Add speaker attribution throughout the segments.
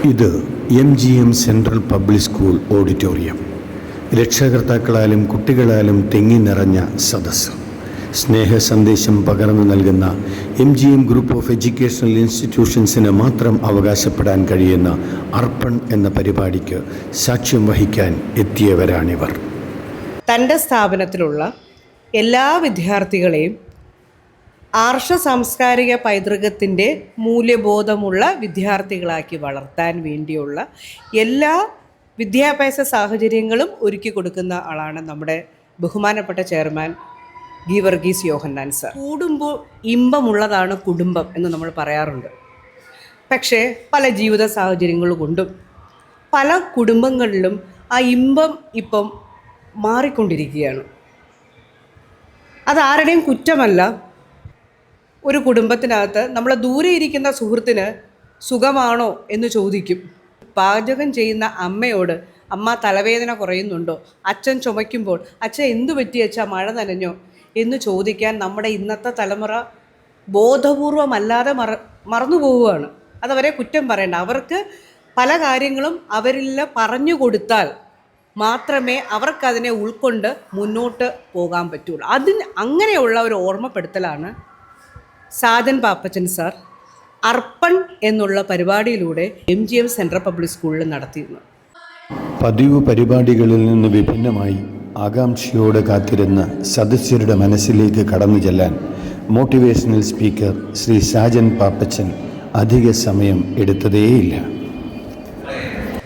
Speaker 1: ഇത് MGM central public school auditorium. രക്ഷകർത്താക്കളാലും കുട്ടികളാലും തിങ്ങി നിറഞ്ഞ സദസ്സ്. സ്നേഹ സന്ദേശം പകർന്നു നൽകുന്ന MGM ഗ്രൂപ്പ് ഓഫ് എഡ്യൂക്കേഷണൽ ഇൻസ്റ്റിറ്റ്യൂഷൻസിന് മാത്രം അവകാശപ്പെടാൻ കഴിയുന്ന അർപ്പൺ എന്ന പരിപാടിക്ക് സാക്ഷ്യം വഹിക്കാൻ എത്തിയവരാണിവർ.
Speaker 2: തൻ്റെ സ്ഥാപനത്തിലുള്ള എല്ലാ വിദ്യാർത്ഥികളെയും ആർഷ സാംസ്കാരിക പൈതൃകത്തിൻ്റെ മൂല്യബോധമുള്ള വിദ്യാർത്ഥികളാക്കി വളർത്താൻ വേണ്ടിയുള്ള എല്ലാ വിദ്യാഭ്യാസ സാഹചര്യങ്ങളും ഒരുക്കി കൊടുക്കുന്ന ആളാണ് നമ്മുടെ ബഹുമാനപ്പെട്ട ചെയർമാൻ ഗീവർഗീസ് യോഹന്നാൻ സർ. കൂടുമ്പോൾ ഇമ്പമുള്ളതാണ് കുടുംബം എന്ന് നമ്മൾ പറയാറുണ്ട്. പക്ഷേ പല ജീവിത സാഹചര്യങ്ങൾ കൊണ്ടും പല കുടുംബങ്ങളിലും ആ ഇമ്പം ഇപ്പം മാറിക്കൊണ്ടിരിക്കുകയാണ്. അതാരുടെയും കുറ്റമല്ല. ഒരു കുടുംബത്തിനകത്ത് നമ്മളെ ദൂരെ ഇരിക്കുന്ന സുഹൃത്തിന് സുഖമാണോ എന്ന് ചോദിക്കും. പാചകം ചെയ്യുന്ന അമ്മയോട് അമ്മ തലവേദന കുറയുന്നുണ്ടോ, അച്ഛൻ ചുമയ്ക്കുമ്പോൾ അച്ഛൻ എന്തു പറ്റി അച്ഛാ മഴ നനഞ്ഞോ എന്ന് ചോദിക്കാൻ നമ്മുടെ ഇന്നത്തെ തലമുറ ബോധപൂർവമല്ലാതെ മറന്നു പോവുകയാണ്. അതവരെ കുറ്റം പറയണ്ട. അവർക്ക് പല കാര്യങ്ങളും അവരിൽ പറഞ്ഞു കൊടുത്താൽ മാത്രമേ അവർക്കതിനെ ഉൾക്കൊണ്ട് മുന്നോട്ട് പോകാൻ പറ്റുള്ളൂ. അങ്ങനെയുള്ള ഒരു ഓർമ്മപ്പെടുത്തലാണ് സാജൻ പാപ്പച്ചൻ സാർ അർപ്പൺ എന്നുള്ള പരിപാടിയിലൂടെ MGM സെൻട്രൽ പബ്ലിക് സ്കൂളിൽ നടത്തിയിരുന്നു.
Speaker 1: പതിവ് പരിപാടികളിൽ നിന്ന് വിഭിന്നമായി ആകാംക്ഷയോടെ കാത്തിരുന്ന സദസ്യരുടെ മനസ്സിലേക്ക് കടന്നു ചെല്ലാൻ മോട്ടിവേഷണൽ സ്പീക്കർ ശ്രീ സാജൻ പാപ്പച്ചൻ അധിക സമയം എടുത്തതേയില്ല.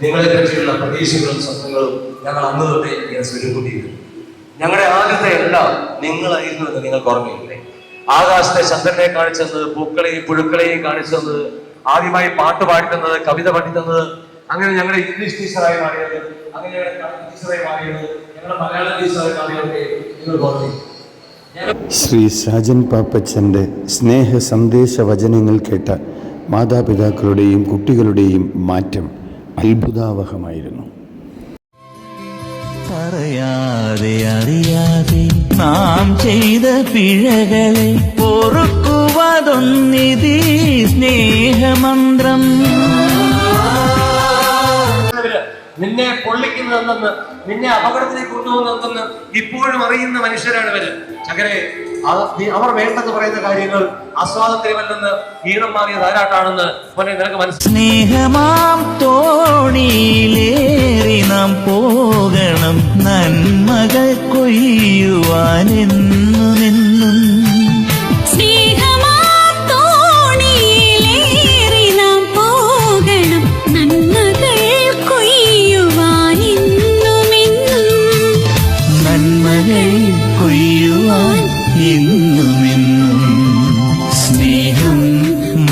Speaker 3: നിങ്ങളെക്കുറിച്ചുള്ള പ്രതീക്ഷകളും സ്വപ്നങ്ങളും ഞങ്ങൾ അന്ന് തൊട്ടേ ഇങ്ങനെ സ്വരൂപിക്കുന്നു. ഞങ്ങളുടെ ആദ്യത്തെ എല്ലാം നിങ്ങളായിരുന്നു എന്ന് നിങ്ങൾക്ക് ഓർമ്മയില്ലേ? ആകാശത്തെ ചന്ദ്രനെ കാണിച്ചത്, പൂക്കളെയും പുഴുക്കളെയും കാണിച്ചത്, ആദ്യമായി പാട്ട് പാടിത്തന്നത്, കവിത പാടിത്തന്നത്, അങ്ങനെ ഞങ്ങളുടെ ഇംഗ്ലീഷ് ടീച്ചറായി മാറിയത്, അങ്ങനെ ടീച്ചറായി മാറിയത്, ഞങ്ങളുടെ മലയാളം ടീച്ചറായി മാറിയതൊക്കെ നിങ്ങൾക്ക് ഓർമ്മയില്ല.
Speaker 1: ശ്രീ സാജൻ പാപ്പച്ചൻ്റെ സ്നേഹ സന്ദേശ വചനങ്ങൾ കേട്ട മാതാപിതാക്കളുടെയും കുട്ടികളുടെയും മാറ്റം അത്ഭുതാവഹമായിരുന്നു.
Speaker 4: പറയാതെ അറിയാതെ നാം ചെയ്ത പിഴകളെ പൊറുക്കുവതൊന്നിതീ സ്നേഹമന്ത്രം.
Speaker 3: നിന്നെ പൊള്ളിക്കുന്നതെന്ന്, നിന്നെ അപകടത്തിലേക്ക് കൊണ്ടുപോകുന്നതെന്ന് ഇപ്പോഴും അറിയുന്ന മനുഷ്യരാണ് ഇവര്. ചകരെ, അവർ വേണ്ടെന്ന് പറയുന്ന കാര്യങ്ങൾ അസ്വാതന്ത്ര്യമല്ലെന്ന് ഈണം മാറിയത് ആരാട്ടാണെന്ന് നിനക്ക് മനസ്സിലായി.
Speaker 4: സ്നേഹമാം തോണിയിലേറി നാം പോകണം, നന്മകൾ കൊയ്യുവാനെന്നുമെന്നും. സ്നേഹം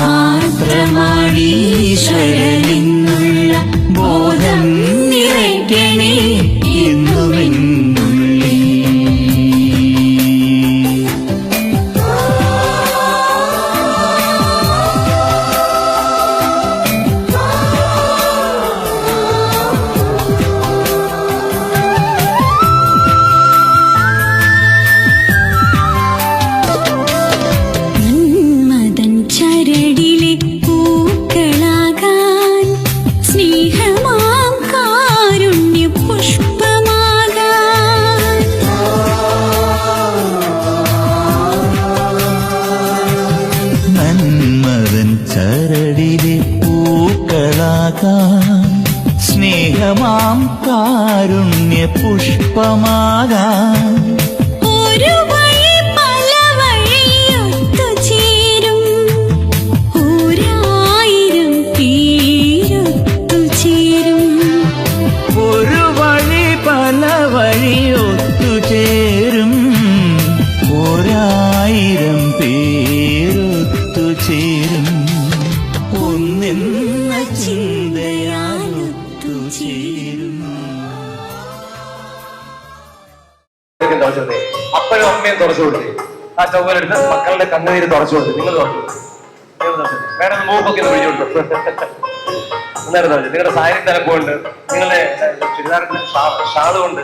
Speaker 4: മാത്രമാണീശ്വരനെന്നുള്ള ബോധം നിറയ്ക്കണേ എന്നുമെന്നുള്ളി. ചരടിലെ പൂക്കളാകാൻ, സ്നേഹമാം കാരുണ്യ പുഷ്പമാകാൻ.
Speaker 5: ഒരു വഴി പല വഴിയൊത്തുചേരും, 1000 പേരൊത്തുചേരും.
Speaker 4: ഒരു വഴി പല വഴിയൊത്തുചേരും, 1000 പേരൊത്തുചേരും. ഒന്നെന്ന ചിന്തയാലൊത്തുചേരും.
Speaker 3: അപ്പനും അമ്മയും തുറച്ചു കൊടുത്തേ. ആ ചൊവ്വലെടുത്ത് മക്കളുടെ കണ്ണുനീര് തുറച്ചു കൊടുത്തു. നിങ്ങൾ തുറച്ചു വേറെ മൂക്കൊക്കെ പിടിച്ചോട്ടു. എന്തായിരുന്നു നിങ്ങളുടെ സാരി തലപ്പുണ്ട്, നിങ്ങളുടെ ചുരിദാറിന്റെ ഷാള് കൊണ്ട്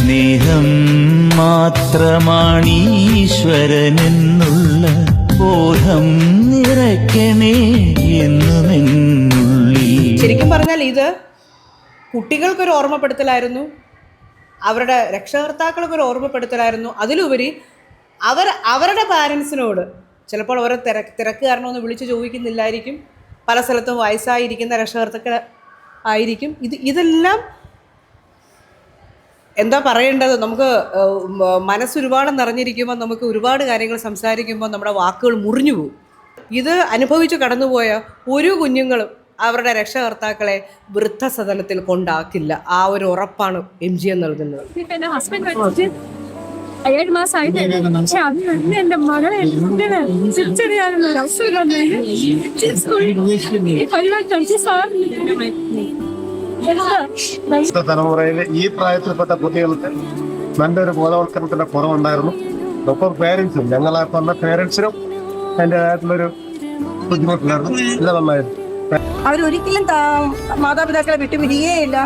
Speaker 4: സ്നേഹം മാത്രമാണീശ്വരനെന്നുള്ള ബോധം നിറയ്ക്കണേ എന്നുമെന്നുള്ളിൽ.
Speaker 2: ശരിക്കും പറഞ്ഞാൽ ഇത് കുട്ടികൾക്കൊരു ഓർമ്മപ്പെടുത്തലായിരുന്നു, അവരുടെ രക്ഷകർത്താക്കൾക്കൊരു ഓർമ്മപ്പെടുത്തലായിരുന്നു. അതിലുപരി അവരുടെ പാരൻസിനോട് ചിലപ്പോൾ അവരെ തിരക്ക് കാരണമെന്ന് വിളിച്ച് ചോദിക്കുന്നില്ലായിരിക്കും. പല സ്ഥലത്തും വയസ്സായിരിക്കുന്ന രക്ഷകർത്താക്കൾ ആയിരിക്കും. ഇതെല്ലാം എന്താ പറയേണ്ടത്, നമുക്ക് മനസ്സൊരുപാട് നിറഞ്ഞിരിക്കുമ്പോൾ നമുക്ക് ഒരുപാട് കാര്യങ്ങൾ സംസാരിക്കുമ്പോൾ നമ്മുടെ വാക്കുകൾ മുറിഞ്ഞു പോകും. ഇത് അനുഭവിച്ച് കടന്നുപോയ ഒരു കുഞ്ഞുങ്ങളും അവരുടെ രക്ഷകർത്താക്കളെ വൃദ്ധസദനത്തിൽ കൊണ്ടാക്കില്ല. ആ ഒരു ഉറപ്പാണ് MGM നൽകുന്നത്.
Speaker 6: എൻ്റെ ഹസ്ബൻഡ് മരിച്ചിട്ട് 7 മാസമായിട്ട് പക്ഷെ അതിന് എൻ്റെ മകളെ തിരിച്ചറിയാനുള്ള ഒരു അവസരം
Speaker 7: തലമുറയിലെ ഈ പ്രായത്തിൽപ്പെട്ട കുട്ടികൾക്ക് നല്ലൊരു ബോധവൽക്കരണത്തിന്റെ കുറവുണ്ടായിരുന്നു. ഒപ്പം പേരൻസും ഞങ്ങളെ പറഞ്ഞ പേരൻസിനും അതിൻ്റെതായിട്ടുള്ളൊരു ബുദ്ധിമുട്ടിലായിരുന്നു. എല്ലാം നന്നായിരുന്നു.
Speaker 8: അവരൊരിക്കലും മാതാപിതാക്കളെ വിട്ടുപിരിയുകയില്ല.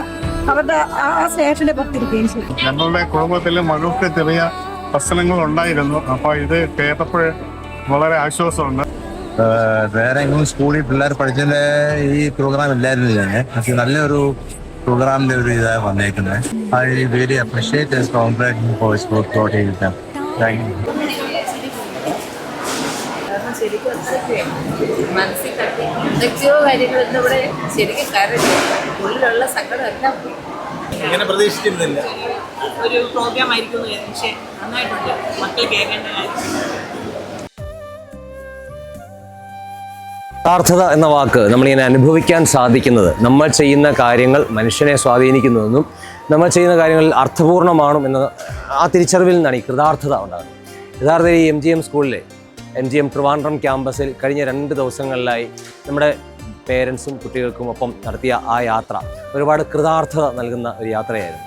Speaker 8: അവരുടെ ആ സ്നേഹത്തിന്റെ പത്തിരിക്കുകയും ചെയ്യും.
Speaker 7: ഞങ്ങളുടെ കുടുംബത്തിൽ മകൾക്ക് ചെറിയ പ്രശ്നങ്ങൾ ഉണ്ടായിരുന്നു. അപ്പൊ ഇത് കേട്ടപ്പോൾ വളരെ ആശ്വാസമുണ്ട്.
Speaker 9: വേറെ എങ്ങും സ്കൂളിൽ പിള്ളേർ പഠിച്ചതിന്റെ ഈ പ്രോഗ്രാം ഇല്ലായിരുന്നു തന്നെ. പക്ഷെ നല്ലൊരു പ്രോഗ്രാമിന്റെ ഒരു ഇതാണ് വന്നേക്കുന്നത്. I very appreciate this conference for this programme. Thank you.
Speaker 10: മനസ്സിൽ തട്ടി എന്തൊക്കെയോ കാര്യങ്ങളൊന്നും ഇവിടെ ശരിക്കും കരഞ്ഞു. ഉള്ളിലുള്ള സങ്കടം എല്ലാം
Speaker 9: ഇങ്ങനെ പ്രതീക്ഷിച്ചിരുന്നില്ല.
Speaker 10: ഒരു പ്രോഗ്രാം ആയിരിക്കും. പക്ഷേ നന്നായിട്ടുണ്ട്. മക്കൾ കേൾക്കേണ്ട കാര്യം.
Speaker 11: യഥാർത്ഥത എന്ന വാക്ക് നമ്മളിങ്ങനെ അനുഭവിക്കാൻ സാധിക്കുന്നത് നമ്മൾ ചെയ്യുന്ന കാര്യങ്ങൾ മനുഷ്യനെ സ്വാധീനിക്കുന്നതെന്നും നമ്മൾ ചെയ്യുന്ന കാര്യങ്ങളിൽ അർത്ഥപൂർണ്ണമാണും എന്ന ആ തിരിച്ചറിവിൽ നിന്നാണ് ഈ കൃതാർത്ഥത ഉണ്ടാകുന്നത്. യഥാർത്ഥത്തിൽ ഈ MGM സ്കൂളിലെ MGM ട്രിവാൻഡ്രം ക്യാമ്പസിൽ കഴിഞ്ഞ 2 ദിവസങ്ങളിലായി നമ്മുടെ പേരൻസും കുട്ടികൾക്കും ഒപ്പം നടത്തിയ ആ യാത്ര ഒരുപാട് കൃതാർത്ഥത നൽകുന്ന ഒരു യാത്രയായിരുന്നു.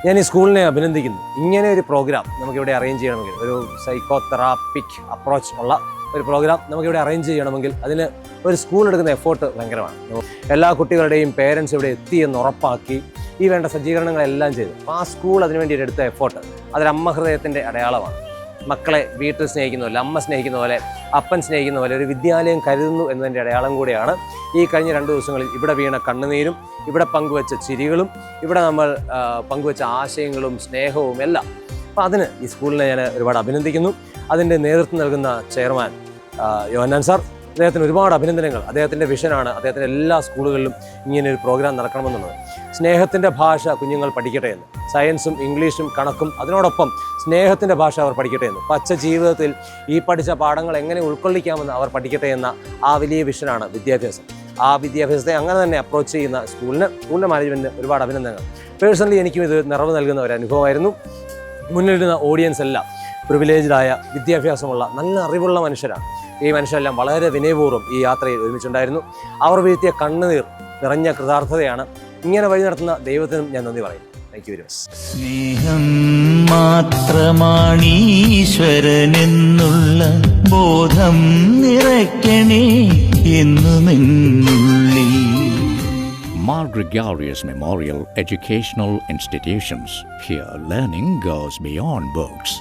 Speaker 11: ഞാൻ ഈ സ്കൂളിനെ അഭിനന്ദിക്കുന്നു. ഇങ്ങനെ ഒരു പ്രോഗ്രാം നമുക്കിവിടെ അറേഞ്ച് ചെയ്യണമെങ്കിൽ, ഒരു സൈക്കോ തെറാപ്പിക് അപ്രോച്ച് ഉള്ള ഒരു പ്രോഗ്രാം നമുക്കിവിടെ അറേഞ്ച് ചെയ്യണമെങ്കിൽ അതിന് ഒരു സ്കൂൾ എടുക്കുന്ന എഫേർട്ട് ഭയങ്കരമാണ്. എല്ലാ കുട്ടികളുടെയും പേരൻസ് ഇവിടെ എത്തിയെന്ന് ഉറപ്പാക്കി ഈ വേണ്ട സജ്ജീകരണങ്ങളെല്ലാം ചെയ്തു. അപ്പോൾ ആ സ്കൂൾ അതിനുവേണ്ടി എടുത്ത എഫേർട്ട് അതൊരമ്മ ഹൃദയത്തിൻ്റെ അടയാളമാണ്. മക്കളെ വീട്ടിൽ സ്നേഹിക്കുന്ന പോലെ, അമ്മ സ്നേഹിക്കുന്ന പോലെ, അപ്പൻ സ്നേഹിക്കുന്ന പോലെ ഒരു വിദ്യാലയം കരുതുന്നു എന്നതിൻ്റെ അടയാളം കൂടിയാണ് ഈ കഴിഞ്ഞ 2 ദിവസങ്ങളിൽ ഇവിടെ വീണ കണ്ണുനീരും ഇവിടെ പങ്കുവെച്ച ചിരികളും ഇവിടെ നമ്മൾ പങ്കുവെച്ച ആശയങ്ങളും സ്നേഹവും എല്ലാം. അപ്പോൾ അതിന് ഈ സ്കൂളിനെ ഞാൻ ഒരുപാട് അഭിനന്ദിക്കുന്നു. അതിൻ്റെ നേതൃത്വം നൽകുന്ന ചെയർമാൻ യോഹന്നാൻ സാർ, അദ്ദേഹത്തിന് ഒരുപാട് അഭിനന്ദനങ്ങൾ. അദ്ദേഹത്തിൻ്റെ വിഷനാണ് അദ്ദേഹത്തിൻ്റെ എല്ലാ സ്കൂളുകളിലും ഇങ്ങനെ ഒരു പ്രോഗ്രാം നടക്കണമെന്നുള്ളത്. സ്നേഹത്തിൻ്റെ ഭാഷ കുഞ്ഞുങ്ങൾ പഠിക്കട്ടെ എന്ന്, സയൻസും ഇംഗ്ലീഷും കണക്കും അതിനോടൊപ്പം സ്നേഹത്തിൻ്റെ ഭാഷ അവർ പഠിക്കട്ടെ എന്ന്, പച്ച ജീവിതത്തിൽ ഈ പഠിച്ച പാഠങ്ങൾ എങ്ങനെ ഉൾക്കൊള്ളിക്കാമെന്ന് അവർ പഠിക്കട്ടെ എന്ന ആ വലിയ വിഷനാണ് വിദ്യാഭ്യാസം. ആ വിദ്യാഭ്യാസത്തെ അങ്ങനെ തന്നെ അപ്രോച്ച് ചെയ്യുന്ന സ്കൂളിൻ്റെ മാനേജ്മെൻറ്റിന് ഒരുപാട് അഭിനന്ദനങ്ങൾ. പേഴ്സണലി എനിക്കും ഇത് നിറവ് നൽകുന്ന ഒരു അനുഭവമായിരുന്നു. മുന്നിലിരുന്ന ഓഡിയൻസ് എല്ലാം പ്രിവിലേജ്ഡായ വിദ്യാഭ്യാസമുള്ള നല്ല അറിവുള്ള മനുഷ്യരാണ്. ഈ മനുഷ്യരെല്ലാം വളരെ വിനയപൂർവ്വം ഈ യാത്രയിൽ ഒരുമിച്ചുണ്ടായിരുന്നു. അവർ വീഴ്ത്തിയ കണ്ണുനീർ നിറഞ്ഞ കൃതാർത്ഥതയാണ്. ഇങ്ങനെ വഴി നടത്തുന്ന ദൈവത്തിനും ഞാൻ നന്ദി പറയും. Thank you very much.
Speaker 4: സ്നേഹം മാത്രമാണീശ്വരനെന്നുള്ള ബോധം നിറയ്ക്കണേ എന്നുമെന്നുള്ളിൽ.
Speaker 12: Mar Gregorius Memorial Educational Institutions. Here learning goes beyond books.